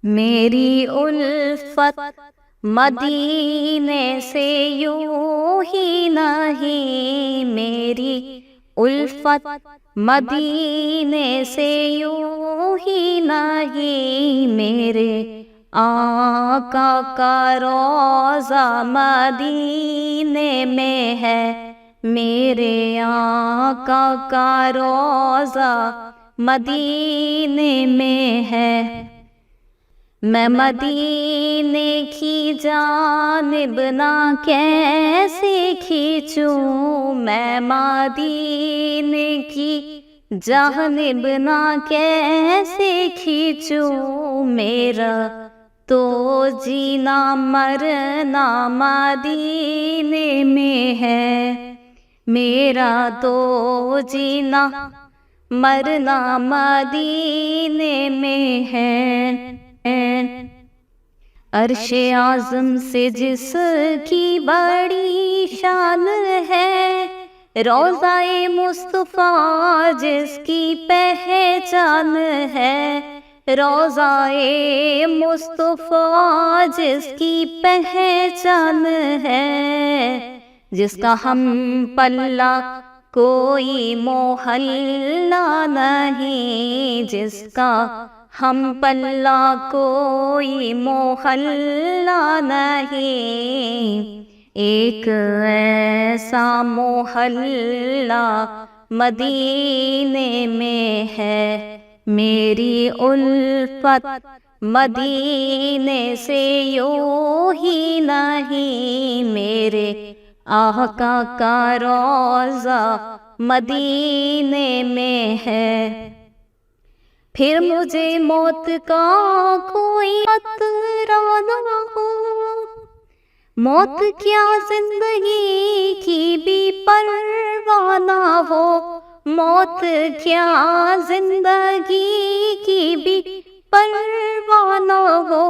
میری الفت مدینے سے یوں ہی نہیں، میری الفت مدینے سے یوں ہی نہیں، میرے آقا کا روضہ مدینے میں ہے، میرے آقا کا روضہ مدینے میں ہے۔ میں مدینے کی جانب نہ کیسے کھینچوں، میں مدینے کی جانب نہ کیسے کھینچوں، میرا تو جینا مرنا مدینے میں ہے، میرا تو جینا مرنا مدینے میں ہے۔ عرش اعظم سے جس کی بڑی شان ہے، روضہ مصطفیٰ جس کی پہچان ہے، روضہ مصطفیٰ جس کی پہچان ہے، جس کا ہم پلہ کوئی محلہ نہیں، جس کا ہم پلہ کوئی محلہ نہیں، ایک ایسا محلہ مدینے میں ہے، میری الفت مدینے سے یوں ہی نہیں، میرے آقا کا روضہ مدینے میں ہے۔ پھر مجھے موت کا کوئی خطرہ نہ ہو، موت کیا زندگی کی بھی پرواہ نہ ہو، موت کیا زندگی کی بھی پرواہ نہ ہو،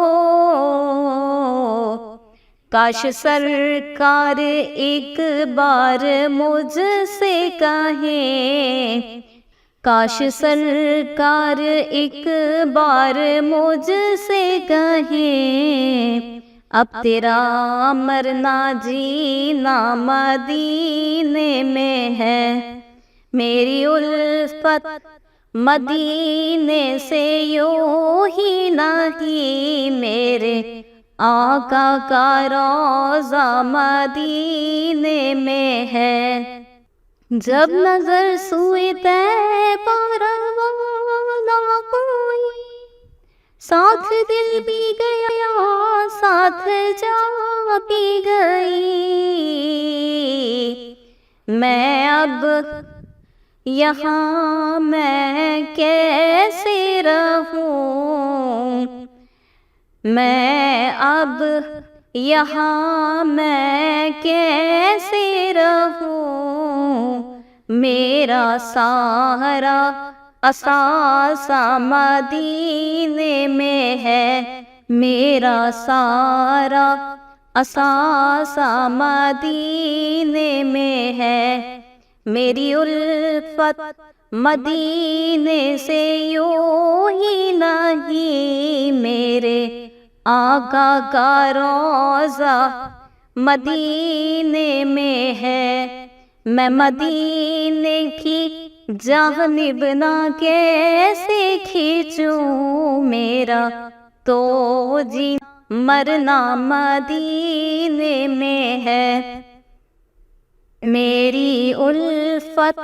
کاش سرکار ایک بار مجھ سے کہیں، کاش سرکار ایک بار مجھ سے کہیں، اب تیرا مرنا جینا مدینے میں ہے، میری الفت مدینے سے یوں ہی نہیں، میرے آقا کا روضہ مدینے میں ہے۔ جب نظر سوئے طیبہ روانہ ہوئی، ساتھ دل بھی گیا ساتھ جان بھی گئی، میں اب یہاں میں کیسے رہوں، میں اب یہاں میں کیسے رہوں، میرا سارا اثاثہ مدینے میں ہے، میرا سارا اثاثہ مدینے میں ہے، میری الفت مدینے سے یوں ہی نہیں، میرے آقا کا روضہ مدینے میں ہے، میں مدینے کی جانب نہ کیسے کھینچوں، میرا تو جی مرنا مدینے میں ہے، میری الفت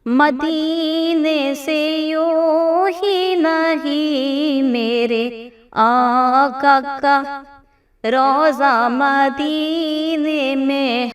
مدینے سے یوں ہی نہیں، میرے آقا کا روضہ مدینے میں